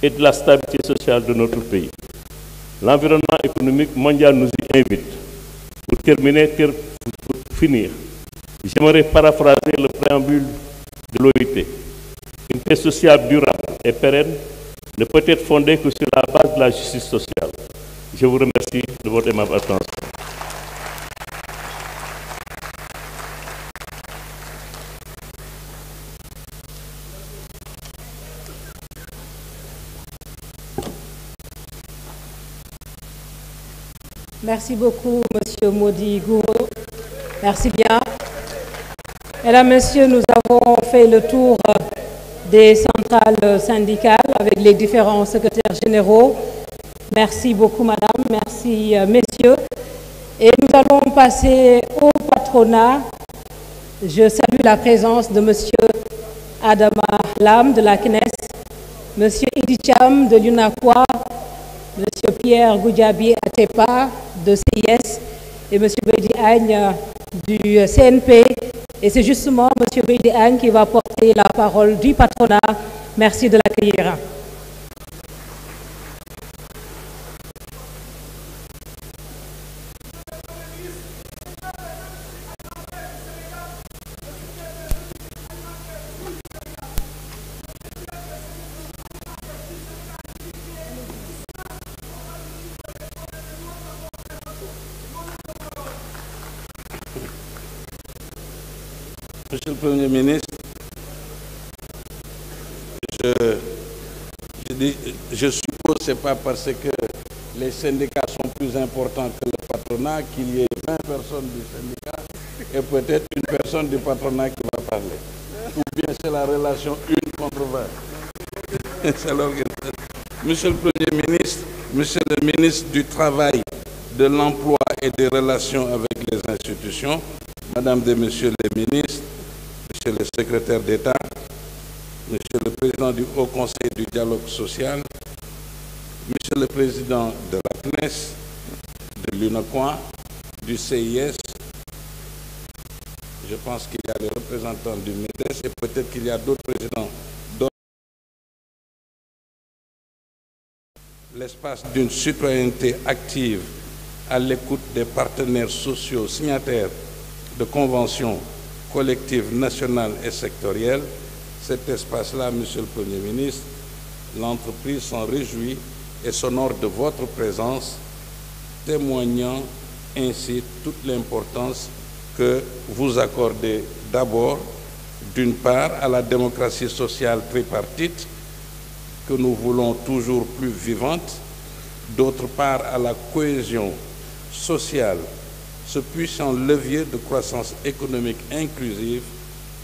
et de la stabilité sociale de notre pays. L'environnement économique mondial nous y invite. Pour finir, j'aimerais paraphraser le préambule de l'OIT. Une paix sociale durable et pérenne ne peut être fondée que sur la base de la justice sociale. Je vous remercie de votre aimable attention. Merci beaucoup, Monsieur Mody Gouro. Merci bien. Mesdames, Messieurs, nous avons fait le tour des centrales syndicales avec les différents secrétaires généraux. Merci beaucoup, Madame. Merci, Messieurs. Et nous allons passer au patronat. Je salue la présence de Monsieur Adama Lam de la CNES, Monsieur Idi Cham de l'UNACOIS, Monsieur Pierre Goudiaby Atepa de CIS et Monsieur Bedi Agne du CNP. Et c'est justement Monsieur Bedi Agne qui va porter la parole du patronat. Merci de l'accueillir. Monsieur le Premier ministre, je suppose que ce n'est pas parce que les syndicats sont plus importants que le patronat qu'il y ait 20 personnes du syndicat et peut-être une personne du patronat qui va parler. Ou bien c'est la relation 1 contre 20. C'est l'organisation. Monsieur le Premier ministre, Monsieur le ministre du Travail, de l'Emploi et des Relations avec les institutions, Madame et Messieurs les ministres, Monsieur le secrétaire d'État, Monsieur le Président du Haut Conseil du dialogue social, Monsieur le Président de la CNES, de l'UNACOIS, du CIS, je pense qu'il y a les représentants du MEDES et peut-être qu'il y a d'autres présidents. L'espace d'une citoyenneté active à l'écoute des partenaires sociaux signataires de conventions collectives nationales et sectorielles. Cet espace-là, Monsieur le Premier ministre, l'entreprise s'en réjouit et s'honore de votre présence, témoignant ainsi toute l'importance que vous accordez d'abord, d'une part, à la démocratie sociale tripartite, que nous voulons toujours plus vivante, d'autre part à la cohésion sociale, ce puissant levier de croissance économique inclusive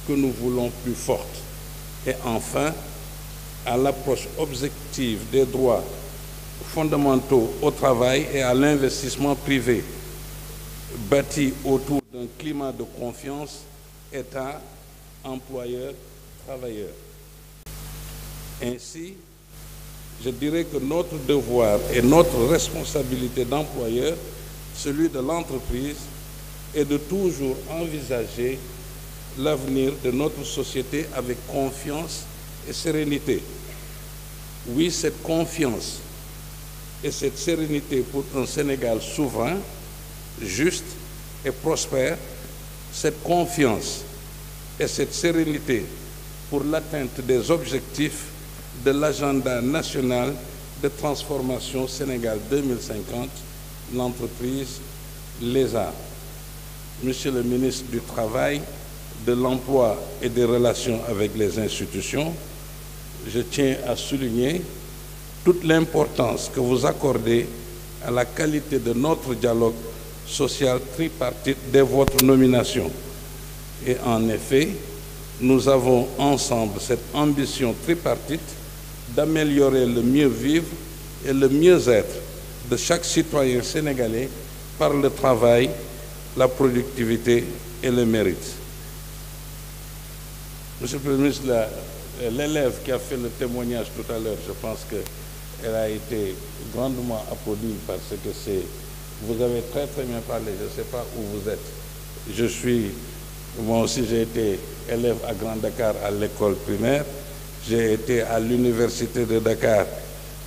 que nous voulons plus forte, et enfin à l'approche objective des droits fondamentaux au travail et à l'investissement privé, bâti autour d'un climat de confiance, État, employeur, travailleur. Ainsi, je dirais que notre devoir et notre responsabilité d'employeur, celui de l'entreprise, est de toujours envisager l'avenir de notre société avec confiance et sérénité. Oui, cette confiance et cette sérénité pour un Sénégal souverain, juste et prospère, cette confiance et cette sérénité pour l'atteinte des objectifs de l'agenda national de transformation Sénégal 2050, l'entreprise les a. Monsieur le ministre du Travail, de l'Emploi et des Relations avec les institutions, je tiens à souligner toute l'importance que vous accordez à la qualité de notre dialogue social tripartite dès votre nomination. Et en effet, nous avons ensemble cette ambition tripartite d'améliorer le mieux vivre et le mieux-être de chaque citoyen sénégalais par le travail, la productivité et le mérite. Monsieur le Premier ministre, l'élève qui a fait le témoignage tout à l'heure, je pense qu'elle a été grandement applaudie parce que vous avez très très bien parlé, je ne sais pas où vous êtes. Moi aussi j'ai été élève à Grand Dakar à l'école primaire. J'ai été à l'université de Dakar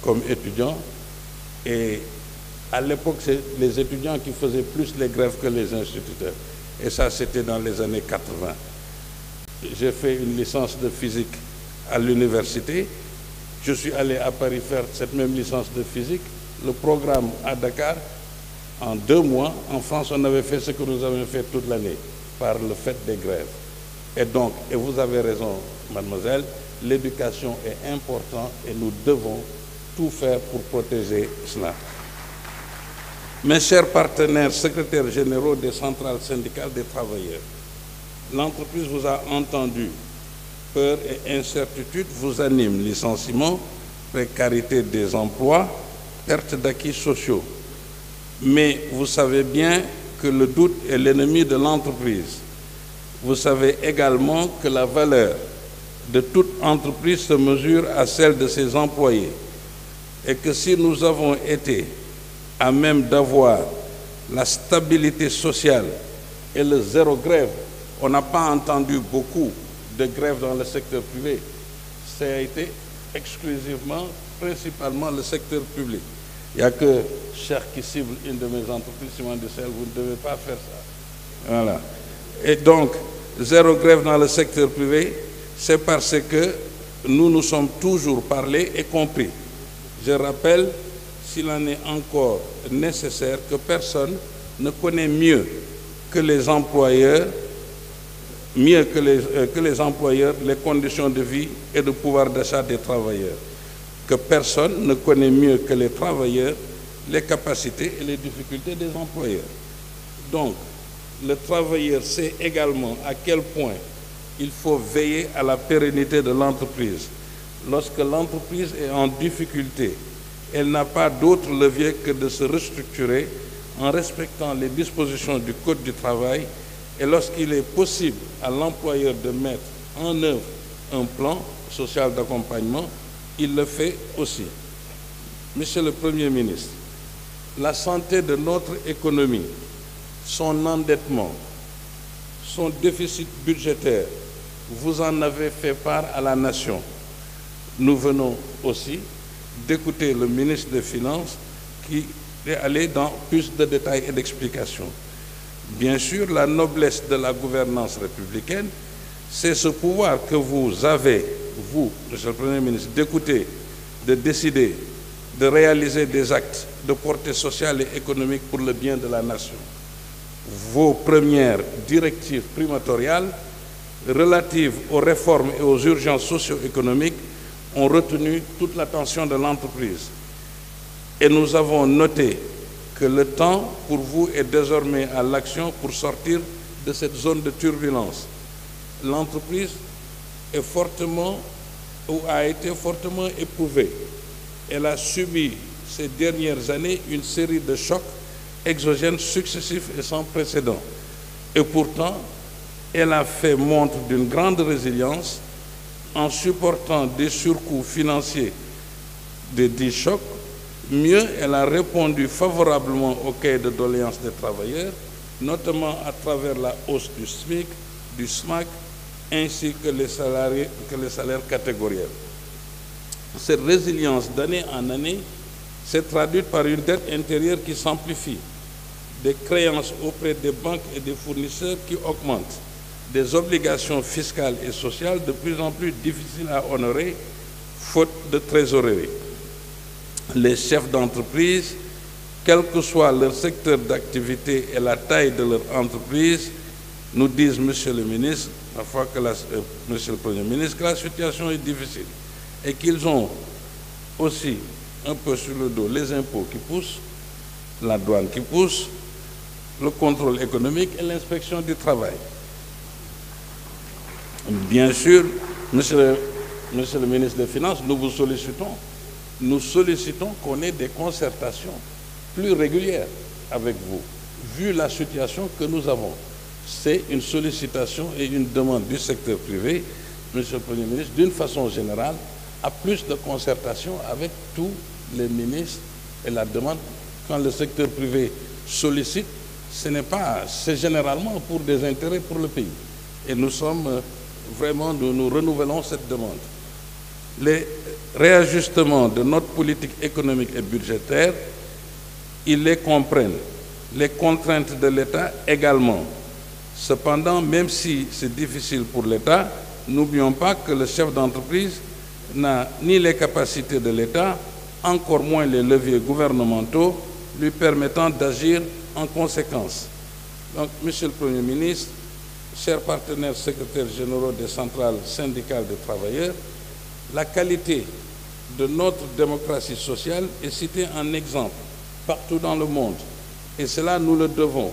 comme étudiant et à l'époque, c'est les étudiants qui faisaient plus les grèves que les instituteurs. Et ça, c'était dans les années 80. J'ai fait une licence de physique à l'université. Je suis allé à Paris faire cette même licence de physique. Le programme à Dakar, en 2 mois, en France, on avait fait ce que nous avions fait toute l'année, par le fait des grèves. Et donc, et vous avez raison, mademoiselle, l'éducation est importante et nous devons tout faire pour protéger cela. Mes chers partenaires, secrétaires généraux des centrales syndicales des travailleurs, l'entreprise vous a entendu. Peur et incertitude vous animent. Licenciement, précarité des emplois, perte d'acquis sociaux. Mais vous savez bien que le doute est l'ennemi de l'entreprise. Vous savez également que la valeur de toute entreprise se mesure à celle de ses employés et que si nous avons été à même d'avoir la stabilité sociale et le zéro grève, on n'a pas entendu beaucoup de grèves dans le secteur privé. Ça a été exclusivement, principalement le secteur public. Il n'y a que Cher qui cible une de mes entreprises, Ciment du Sahel, vous ne devez pas faire ça. Voilà. Et donc, zéro grève dans le secteur privé, c'est parce que nous nous sommes toujours parlé et compris. Je rappelle, s'il en est encore nécessaire, que personne ne connaît mieux que les employeurs, les conditions de vie et de pouvoir d'achat des travailleurs. Que personne ne connaît mieux que les travailleurs les capacités et les difficultés des employeurs. Donc, le travailleur sait également à quel point il faut veiller à la pérennité de l'entreprise. Lorsque l'entreprise est en difficulté, elle n'a pas d'autre levier que de se restructurer en respectant les dispositions du Code du travail et lorsqu'il est possible à l'employeur de mettre en œuvre un plan social d'accompagnement, il le fait aussi. Monsieur le Premier ministre, la santé de notre économie, son endettement, son déficit budgétaire, vous en avez fait part à la nation. Nous venons aussi d'écouter le ministre des Finances qui est allé dans plus de détails et d'explications. Bien sûr, la noblesse de la gouvernance républicaine, c'est ce pouvoir que vous avez, vous, Monsieur le Premier ministre, d'écouter, de décider, de réaliser des actes de portée sociale et économique pour le bien de la nation. Vos premières directives primatoriales relatives aux réformes et aux urgences socio-économiques ont retenu toute l'attention de l'entreprise. Et nous avons noté que le temps pour vous est désormais à l'action pour sortir de cette zone de turbulence. L'entreprise est a été fortement éprouvée. Elle a subi ces dernières années une série de chocs exogènes successifs et sans précédent. Et pourtant, elle a fait montre d'une grande résilience en supportant des surcoûts financiers de 10 chocs. Mieux, elle a répondu favorablement au cahier de doléances des travailleurs, notamment à travers la hausse du SMIC, du SMAC, ainsi que les salaires catégoriels. Cette résilience d'année en année s'est traduite par une dette intérieure qui s'amplifie, des créances auprès des banques et des fournisseurs qui augmentent, des obligations fiscales et sociales de plus en plus difficiles à honorer, faute de trésorerie. Les chefs d'entreprise, quel que soit leur secteur d'activité et la taille de leur entreprise, nous disent, Monsieur le ministre, parfois que Monsieur le Premier ministre, que la situation est difficile et qu'ils ont aussi un peu sur le dos les impôts qui poussent, la douane qui pousse, le contrôle économique et l'inspection du travail. Bien sûr, Monsieur le ministre des Finances, nous vous sollicitons. Nous sollicitons qu'on ait des concertations plus régulières avec vous, vu la situation que nous avons. C'est une sollicitation et une demande du secteur privé, Monsieur le Premier ministre, d'une façon générale, à plus de concertation avec tous les ministres. Et la demande, quand le secteur privé sollicite, c'est généralement pour des intérêts pour le pays. Et nous renouvelons cette demande. les réajustements de notre politique économique et budgétaire, ils les comprennent. Les contraintes de l'État également. Cependant, même si c'est difficile pour l'État, n'oublions pas que le chef d'entreprise n'a ni les capacités de l'État, encore moins les leviers gouvernementaux lui permettant d'agir en conséquence. Donc, Monsieur le Premier ministre, chers partenaires secrétaires généraux des centrales syndicales des travailleurs, la qualité de notre démocratie sociale est citée en exemple partout dans le monde. Et cela, nous le devons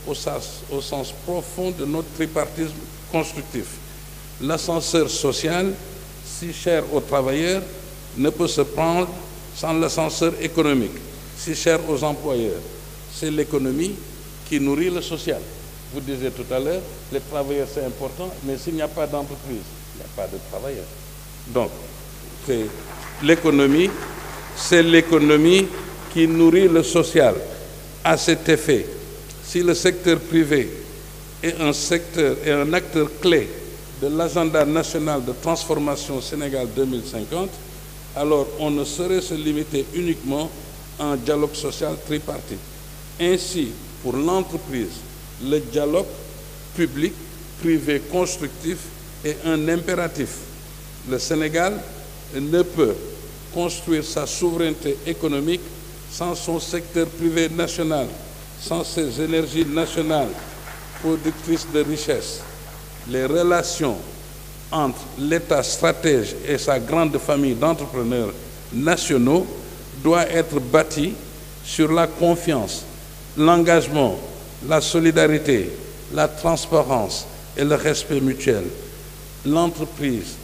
au sens profond de notre tripartisme constructif. L'ascenseur social, si cher aux travailleurs, ne peut se prendre sans l'ascenseur économique, si cher aux employeurs. C'est l'économie qui nourrit le social. Vous disiez tout à l'heure, les travailleurs c'est important, mais s'il n'y a pas d'entreprise, il n'y a pas de travailleurs. Donc, c'est l'économie qui nourrit le social. À cet effet, si le secteur privé est un acteur clé de l'agenda national de transformation Sénégal 2050, alors on ne saurait se limiter uniquement à un dialogue social tripartite. Ainsi, pour l'entreprise, le dialogue public-privé constructif est un impératif. Le Sénégal ne peut construire sa souveraineté économique sans son secteur privé national, sans ses énergies nationales productrices de richesses. Les relations entre l'État stratège et sa grande famille d'entrepreneurs nationaux doivent être bâties sur la confiance, l'engagement, la solidarité, la transparence et le respect mutuel. L'entreprise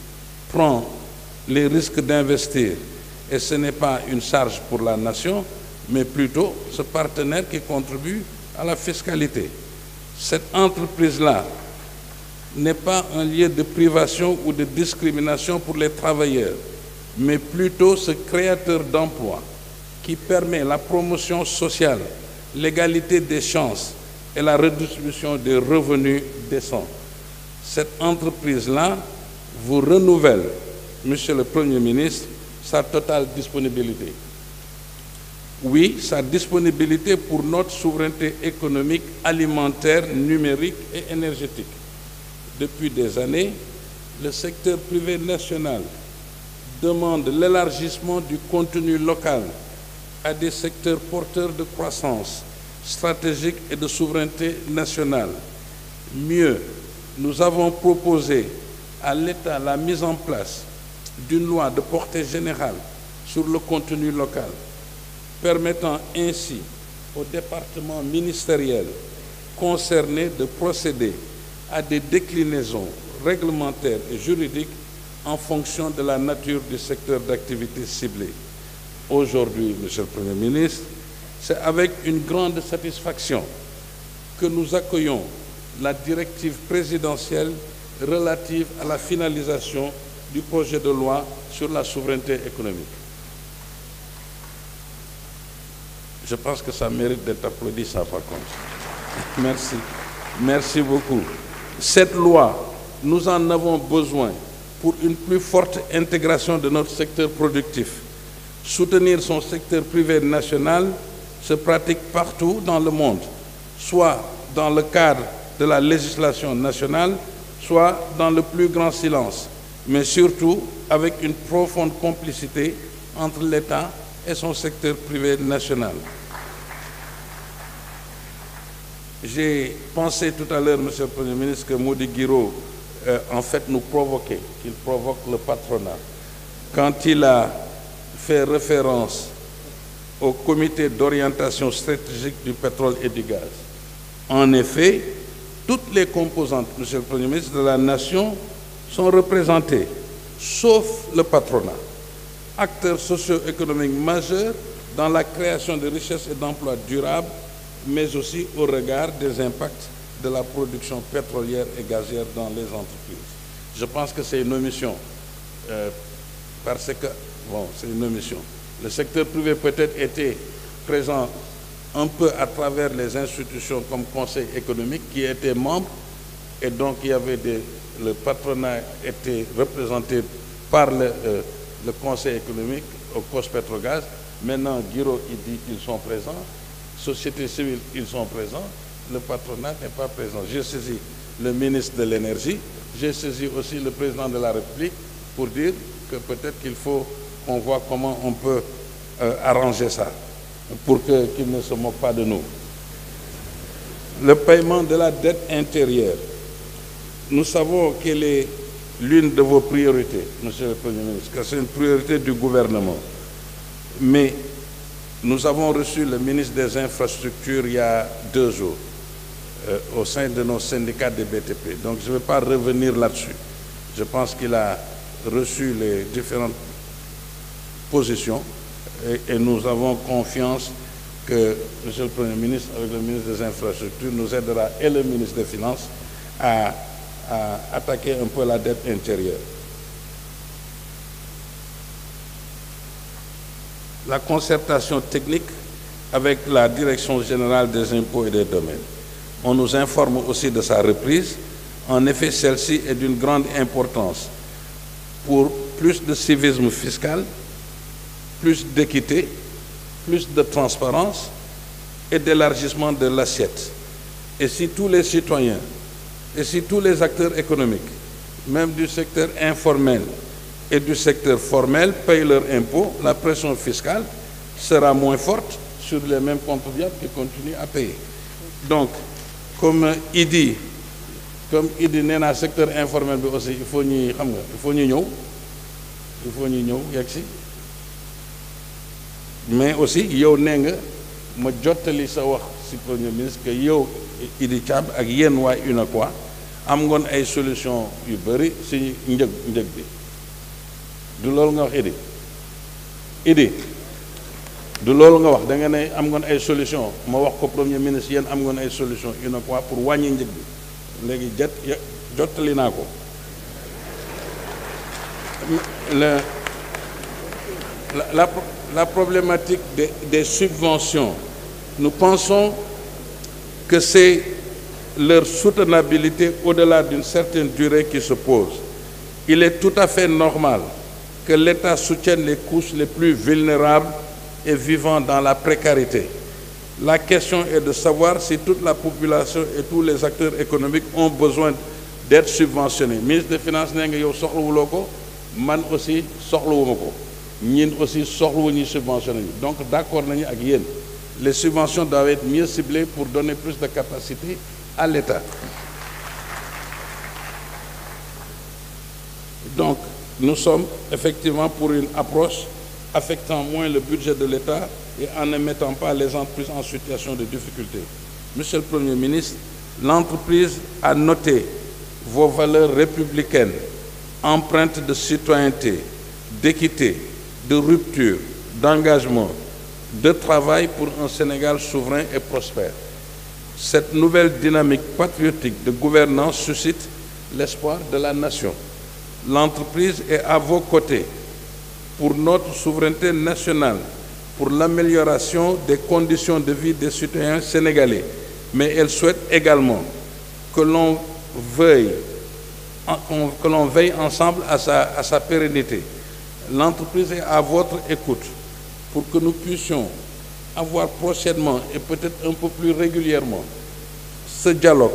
prend les risques d'investir et ce n'est pas une charge pour la nation, mais plutôt ce partenaire qui contribue à la fiscalité. Cette entreprise-là n'est pas un lieu de privation ou de discrimination pour les travailleurs, mais plutôt ce créateur d'emplois qui permet la promotion sociale, l'égalité des chances et la redistribution des revenus décents. Cette entreprise-là vous renouvelle, Monsieur le Premier ministre, sa totale disponibilité. Oui, sa disponibilité pour notre souveraineté économique, alimentaire, numérique et énergétique. Depuis des années, le secteur privé national demande l'élargissement du contenu local à des secteurs porteurs de croissance stratégique et de souveraineté nationale. Mieux, nous avons proposé à l'État la mise en place d'une loi de portée générale sur le contenu local, permettant ainsi aux départements ministériels concernés de procéder à des déclinaisons réglementaires et juridiques en fonction de la nature du secteur d'activité ciblé. Aujourd'hui, Monsieur le Premier ministre, c'est avec une grande satisfaction que nous accueillons la directive présidentielle relative à la finalisation du projet de loi sur la souveraineté économique. Je pense que ça mérite d'être applaudi, ça par contre. Merci. Merci beaucoup. Cette loi, nous en avons besoin pour une plus forte intégration de notre secteur productif. Soutenir son secteur privé national se pratique partout dans le monde, soit dans le cadre de la législation nationale, soit dans le plus grand silence, mais surtout avec une profonde complicité entre l'État et son secteur privé national. J'ai pensé tout à l'heure, Monsieur le Premier ministre, que Mody Guiro, en fait, nous provoquait, qu'il provoque le patronat. Quand il a fait référence au comité d'orientation stratégique du pétrole et du gaz. En effet, toutes les composantes, Monsieur le Premier ministre, de la nation sont représentées, sauf le patronat, acteur socio-économique majeur dans la création de richesses et d'emplois durables, mais aussi au regard des impacts de la production pétrolière et gazière dans les entreprises. Je pense que c'est une omission, parce que, bon, c'est une omission. Le secteur privé peut-être était présent un peu à travers les institutions comme Conseil économique qui étaient membres, et donc il y avait le patronat était représenté par le Conseil économique, au COS-Petrogaz. Maintenant, Guiro, il dit qu'ils sont présents. Société civile, ils sont présents. Le patronat n'est pas présent. J'ai saisi le ministre de l'Énergie. J'ai saisi aussi le président de la République pour dire que peut-être qu'il faut qu'on voit comment on peut arranger ça pour qu'ils ne se moquent pas de nous. Le paiement de la dette intérieure. Nous savons quelle est l'une de vos priorités, Monsieur le Premier ministre, que c'est une priorité du gouvernement. Mais nous avons reçu le ministre des Infrastructures il y a 2 jours au sein de nos syndicats des BTP. Donc je ne vais pas revenir là-dessus. Je pense qu'il a reçu les différentes positions et nous avons confiance que Monsieur le Premier ministre, avec le ministre des Infrastructures, nous aidera et le ministre des Finances à attaquer un peu la dette intérieure. La concertation technique avec la Direction générale des impôts et des domaines. On nous informe aussi de sa reprise. En effet, celle-ci est d'une grande importance pour plus de civisme fiscal, plus d'équité, plus de transparence et d'élargissement de l'assiette. Et si tous les citoyens, et si tous les acteurs économiques, même du secteur informel et du secteur formel, payent leurs impôts, la pression fiscale sera moins forte sur les mêmes contribuables qui continuent à payer. Donc, comme il dit dans le secteur informel aussi, il faut nous yegsi. Mais aussi, yow nee nga ma jottali sa wax ci Premier ministre que yow Idi Thiam ak yéen waa UNACOIS am ngoon ay solution yu bëri ci njëg bi du loolu nga wax Idi du loolu nga wax da nga ne am ngoon ay solution ma wax ko Premier ministre yéen am ngoon ay solution UNACOIS pour wàññi njëg bi léegi jottali naa ko la problématique des subventions, nous pensons que c'est leur soutenabilité au-delà d'une certaine durée qui se pose. Il est tout à fait normal que l'État soutienne les couches les plus vulnérables et vivant dans la précarité. La question est de savoir si toute la population et tous les acteurs économiques ont besoin d'être subventionnés. Ministre des Finances nee nga yow soxlawuloo ko man aussi soxlawuma ko ñun aussi soxlawuñu subventionné. Donc d'accord nañu ak yéen les subventions doivent être mieux ciblées pour donner plus de capacité à l'État. Donc nous sommes effectivement pour une approche affectant moins le budget de l'État et en ne mettant pas les entreprises en situation de difficulté. Monsieur le Premier ministre, l'entreprise a noté vos valeurs républicaines, empreintes de citoyenneté, d'équité, de rupture, d'engagement, de travail pour un Sénégal souverain et prospère. Cette nouvelle dynamique patriotique de gouvernance suscite l'espoir de la nation. L'entreprise est à vos côtés pour notre souveraineté nationale, pour l'amélioration des conditions de vie des citoyens sénégalais. Mais elle souhaite également que l'on veille ensemble à sa pérennité. L'entreprise est à votre écoute pour que nous puissions avoir prochainement et peut-être un peu plus régulièrement ce dialogue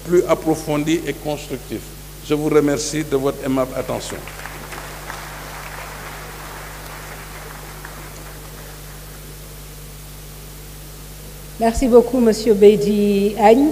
plus approfondi et constructif. Je vous remercie de votre aimable attention. Merci beaucoup, Monsieur Beydi Agne.